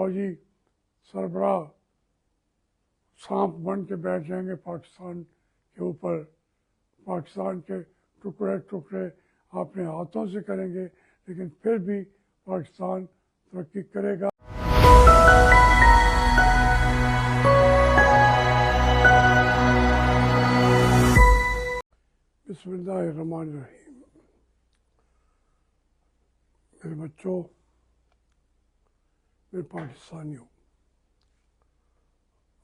फौजी सरबराह सांप बन के बैठ जाएंगे पाकिस्तान के ऊपर, पाकिस्तान के टुकड़े टुकड़े अपने हाथों से करेंगे, लेकिन फिर भी पाकिस्तान तरक्की करेगा। बिस्मिल्लाहिर्रहमानिर्रहीम। मेरे बच्चों, मेरे पाकिस्तानियों,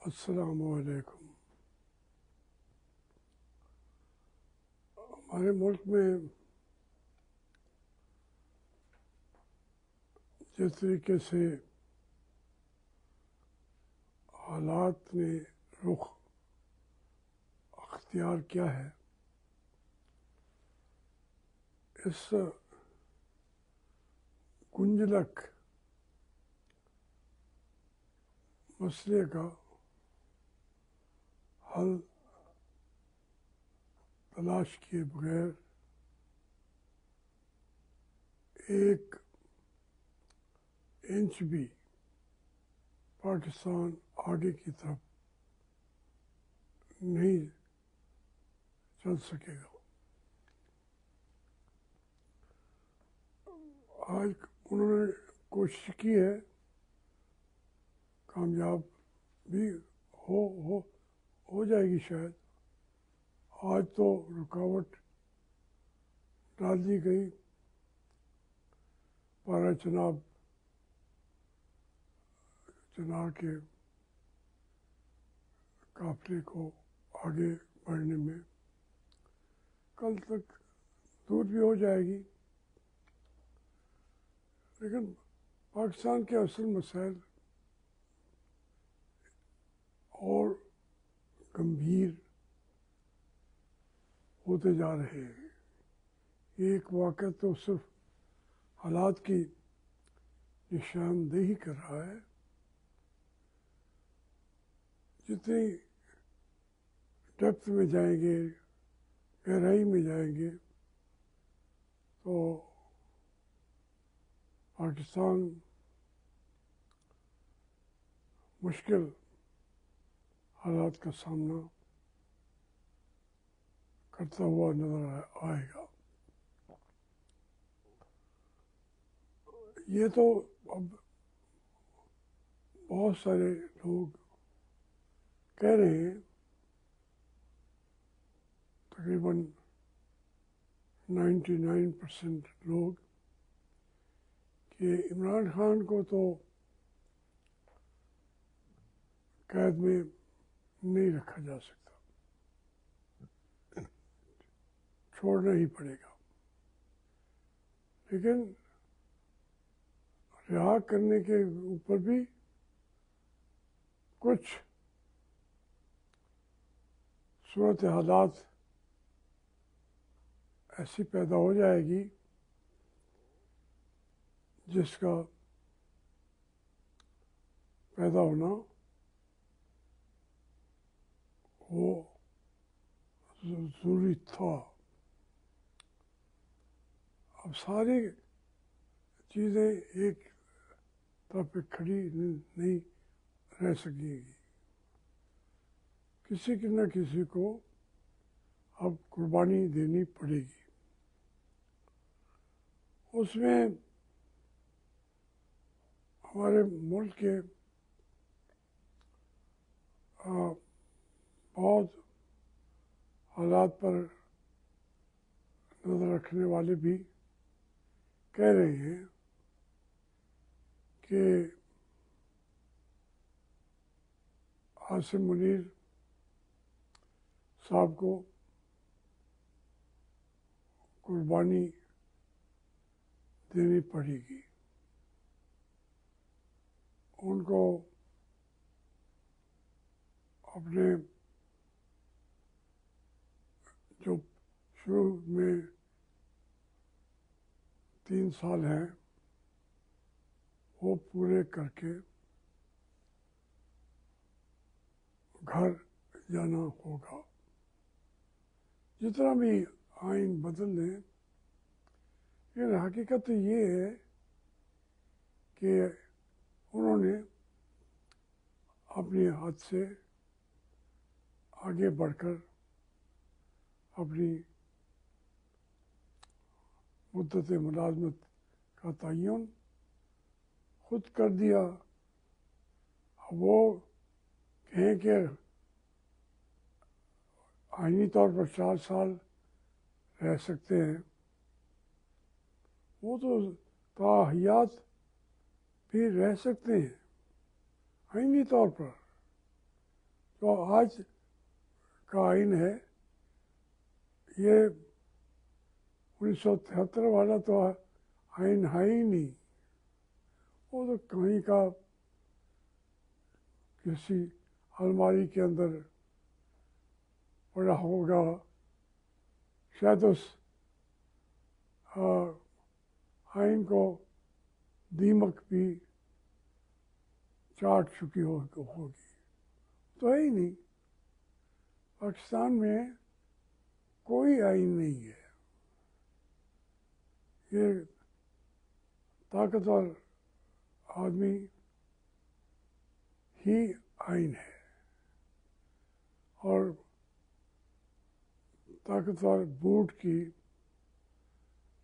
अस्सलामु अलैकुम। हमारे मुल्क में जिस तरीके से हालात ने रुख अख्तियार किया है, इस गुंजलक मसले का हल तलाश किए बगैर एक इंच भी पाकिस्तान आगे की तरफ नहीं चल सकेगा। आज उन्होंने कोशिश की है, कामयाब भी हो जाएगी शायद। आज तो रुकावट डाल दी गई, पारा चनार के काफिले को आगे बढ़ने में कल तक दूर भी हो जाएगी। लेकिन पाकिस्तान के असल मसाइल और गंभीर होते जा रहे हैं। एक वाक़या तो सिर्फ हालात की निशानदेही कर रहा है। जितनी डेप्थ में जाएंगे, गहराई में जाएंगे, तो पाकिस्तान मुश्किल हालात का सामना करता हुआ नजर आएगा। ये तो अब बहुत सारे लोग कह रहे हैं, तकरीबन 99% लोग, कि इमरान खान को तो कैद में नहीं रखा जा सकता, छोड़ना ही पड़ेगा। लेकिन रिहा करने के ऊपर भी कुछ सूरत हालात ऐसी पैदा हो जाएगी जिसका पैदा होना वो ज़रूरी था। अब सारी चीज़ें एक तरफ पे खड़ी नहीं रह सकेगी, किसी न किसी को अब कुर्बानी देनी पड़ेगी। उसमें हमारे मुल्क के बहुत हालात पर नज़र रखने वाले भी कह रहे हैं कि आसिम मुनीर साहब को कुर्बानी देनी पड़ेगी। उनको अपने जो शुरू में 3 साल हैं वो पूरे करके घर जाना होगा। जितना भी आइन बदल दें, लेकिन हकीकत ये है कि उन्होंने अपनी हद से आगे बढ़कर अपनी मुद्दत मुलाजमत का तयन खुद कर दिया। वो कहें कि आइनी तौर पर 4 साल रह सकते हैं, वो तो ताहयात भी रह सकते हैं आइनी तौर पर। तो आज का आइन है, ये 1973 वाला तो आइन है ही नहीं, वो तो कहीं का किसी अलमारी के अंदर पड़ा होगा। शायद उस आइन को दीमक भी चाट चुकी होगी। तो है ही नहीं, पाकिस्तान में कोई आइन नहीं है। ये ताकतवर आदमी ही आइन है और ताकतवर बूट की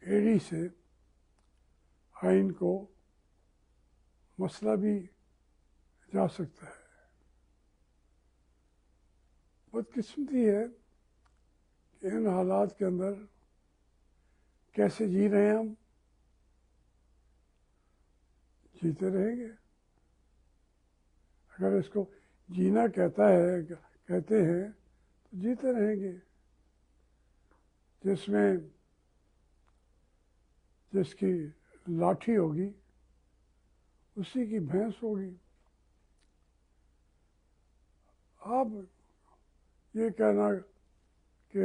एड़ी से आइन को मसला भी जा सकता है। बदकिस्मती है कि इन हालात के अंदर कैसे जी रहे हैं हम। जीते रहेंगे। अगर इसको जीना कहते हैं तो जीते रहेंगे। जिसकी लाठी होगी उसी की भैंस होगी। आप ये कहना कि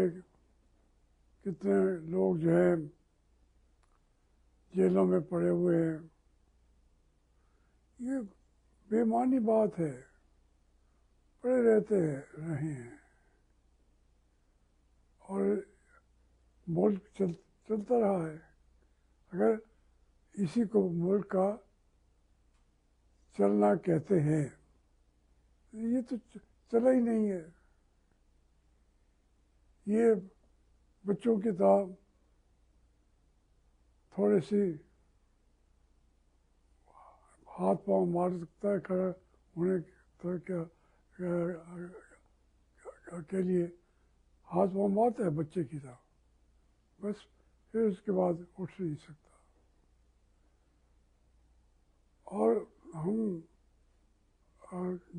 कितने लोग जो हैं जेलों में पड़े हुए हैं, ये बेमानी बात है। पड़े रहे हैं और मुल्क चलता रहा है। अगर इसी को मुल्क का चलना कहते हैं, ये तो चला ही नहीं है। ये बच्चों की तरह थोड़ी सी हाथ पांव मार सकता है खड़ा होने के लिए हाथ पांव मारता है बच्चे की तरह, बस फिर उसके बाद उठ नहीं सकता। और हम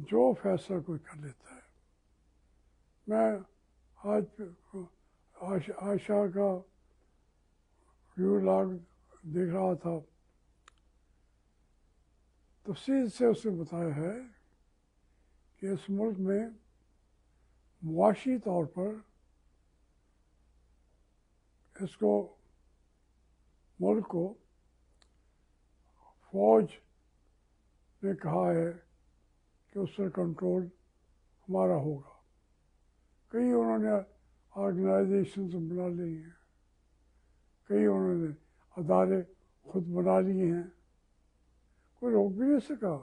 जो फैसला कोई कर लेता है। मैं आज आशा का व्यू लॉग देख रहा था, तफसील से उसने बताया है कि इस मुल्क में मुआशी तौर पर इसको मुल्क को फौज ने कहा है कि उस पर कंट्रोल हमारा होगा। कई उन्होंने ऑर्गेनाइजेशंस बना ली हैं, कई उन्होंने अदारे खुद बना लिए हैं, कोई रोक भी नहीं सका।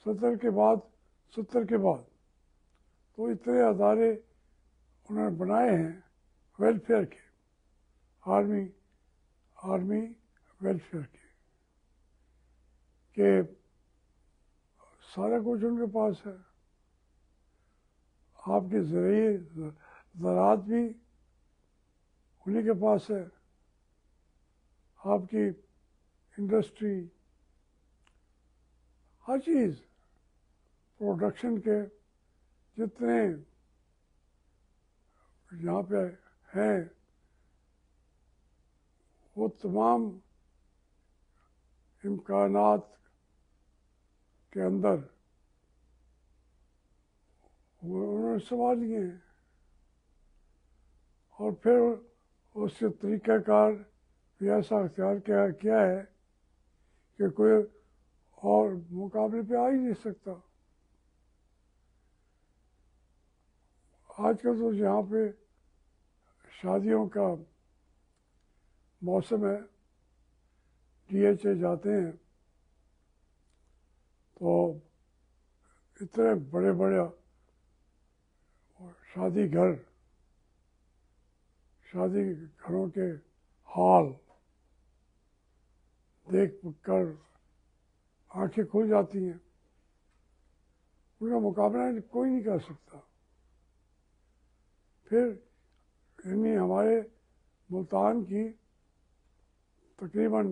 70 के बाद तो इतने अदारे उन्होंने बनाए हैं वेलफेयर के, आर्मी वेलफेयर के सारा कुछ उनके पास है। आपके ज़राअत भी उन्हीं के पास है, आपकी इंडस्ट्री, हर चीज़, प्रोडक्शन के जितने यहाँ पे हैं वो तमाम इम्कानात के अंदर वो उन्होंने संभाल लिए हैं। और फिर उसके तरीक़ाकार भी ऐसा अख्तियार किया है कि कोई और मुकाबले पे आ ही नहीं सकता। आजकल तो यहाँ पे शादियों का मौसम है, DHA जाते हैं तो इतने बड़े बड़े शादी घरों के हॉल देख कर आंखें खुल जाती हैं। उनका मुकाबला कोई नहीं कर सकता। फिर यानी हमारे मुल्तान की तकरीबन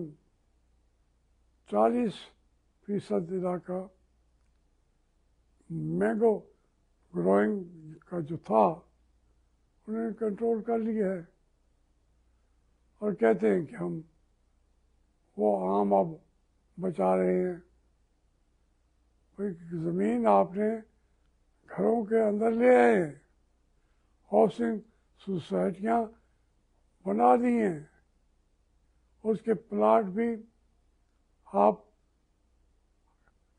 40% इलाका मैंगो ग्रोइंग का जो था उन्होंने कंट्रोल कर लिया है और कहते हैं कि हम वो आम अब बचा रहे हैं। भाई ज़मीन आपने घरों के अंदर ले आए हैं, हाउसिंग सोसाइटियाँ बना दी हैं, उसके प्लाट भी आप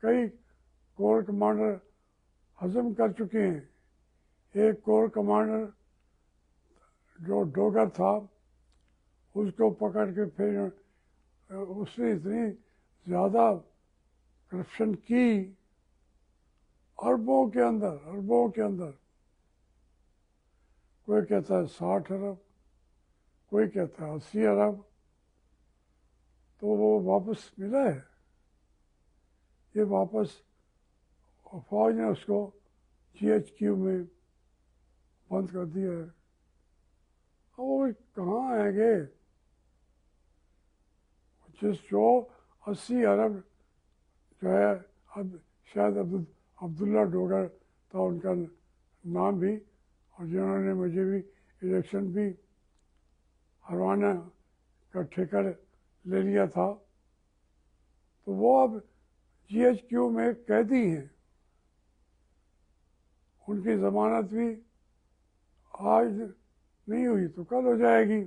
कई कोर कमांडर हजम कर चुके हैं। एक कोर कमांडर जो डोगर था उसको पकड़ के फिर उसने इतनी ज़्यादा करप्शन की, अरबों के अंदर कोई कहता है 60 अरब, कोई कहता है 80 अरब, तो वो वापस मिला है। ये वापस फौज ने उसको GHQ में बंद कर दिया है। अब वो कहाँ आएंगे? जो 80 अरब जो है, अब शायद अब्दुल्ला डोगर था उनका नाम भी, और जिन्होंने मुझे भी इलेक्शन भी हरवाना का ठेका ले लिया था, तो वो अब GHQ में कैदी हैं। उनकी ज़मानत भी आज नहीं हुई तो कल हो जाएगी।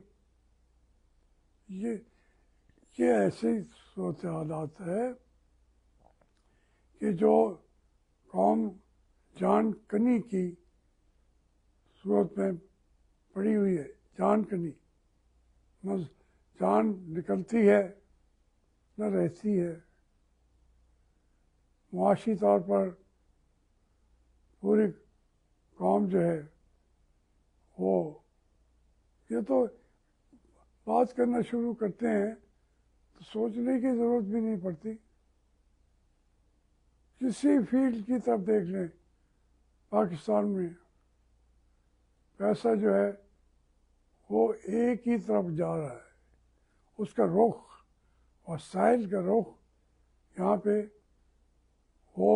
ये ऐसी सूरत हालात है कि जो कौम जान कनी की सूरत में पड़ी हुई है। जान कनी, न जान निकलती है न रहती है। मुआशी तौर पर पूरी कौम जो है वो, ये तो बात करना शुरू करते हैं तो सोचने की ज़रूरत भी नहीं पड़ती। किसी फील्ड की तरफ देख लें, पाकिस्तान में पैसा जो है वो एक ही तरफ जा रहा है। उसका रुख, वसाइल का रुख यहाँ पे वो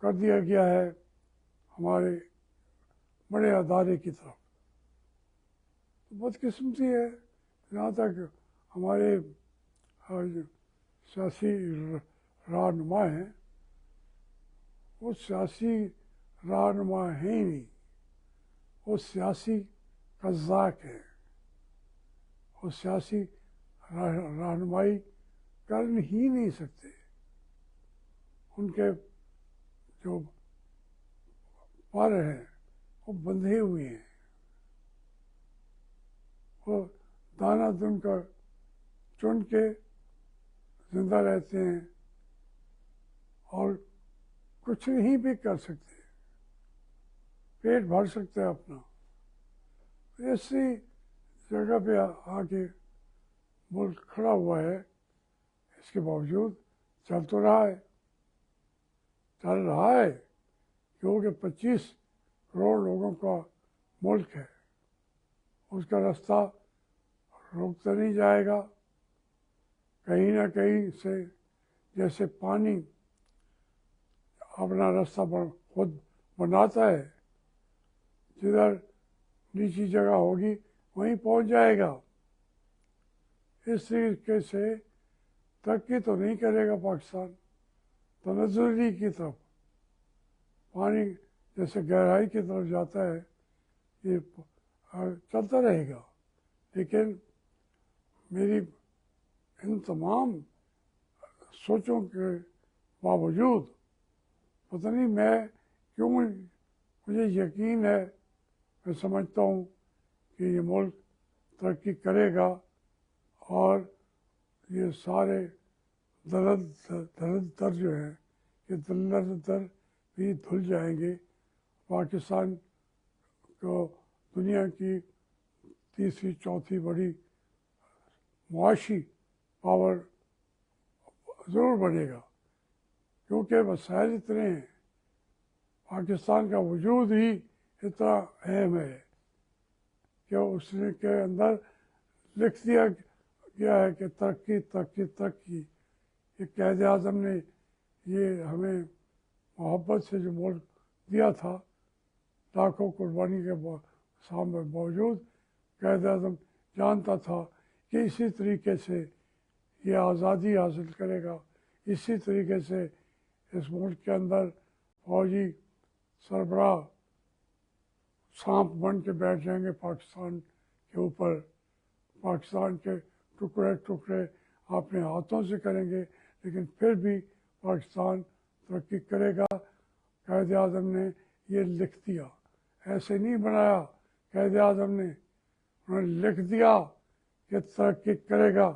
कर दिया गया है हमारे बड़े अदारे की तरफ। तो बदकिस्मती है, जहाँ तक हमारे सियासी रहनुमा हैं, वो सियासी रहनुमा है ही नहीं, वो सियासी कज़ाक है। वो सियासी रहनुमाई कर ही नहीं सकते। उनके जो पर हैं वो बंधे हुए हैं। वो दाना चुन के जिंदा रहते हैं और कुछ नहीं भी कर सकते, पेट भर सकते हैं अपना। ऐसी जगह पे आके मुल्क खड़ा हुआ है, इसके बावजूद चल रहा है क्योंकि 25 करोड़ लोगों का मुल्क है। उसका रास्ता रुकता नहीं जाएगा। कहीं ना कहीं से जैसे पानी अपना रास्ता खुद बनाता है, जिधर नीची जगह होगी वहीं पहुंच जाएगा। इस तरीके से तरक्की तो नहीं करेगा पाकिस्तान, तनज़्ज़ुली की तरफ, पानी जैसे गहराई की तरफ जाता है, ये चलता रहेगा। लेकिन मेरी इन तमाम सोचों के बावजूद पता नहीं मैं क्यों, मुझे यकीन है, मैं समझता हूँ कि ये मुल्क तरक्की करेगा और ये सारे दर जो हैं ये दर भी धुल जाएंगे। पाकिस्तान को दुनिया की तीसरी चौथी बड़ी मुआशी पावर ज़रूर बनेगा, क्योंकि वसाइल इतने हैं। पाकिस्तान का वजूद ही इतना अहम है कि उसने के अंदर लिख दिया गया है कि तरक्की तरक्की तरक्की। ये कायद आज़म ने ये हमें मोहब्बत से जो मुल्क दिया था, लाखों कुर्बानी के सामने बावजूद कायद आज़म जानता था कि इसी तरीके से ये आज़ादी हासिल करेगा, इसी तरीके से इस मुल्क के अंदर फौजी सरबराह सांप बन के बैठ जाएंगे पाकिस्तान के ऊपर। पाकिस्तान के टुकड़े टुकड़े अपने हाथों से करेंगे, लेकिन फिर भी पाकिस्तान तरक्की करेगा। कायद आज़म ने ये लिख दिया, ऐसे नहीं बनाया कायद आज़म ने, उन्होंने लिख दिया कि तरक्की करेगा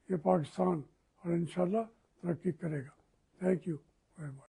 ये पाकिस्तान, और इंशाल्लाह तरक्की करेगा। Thank you very much.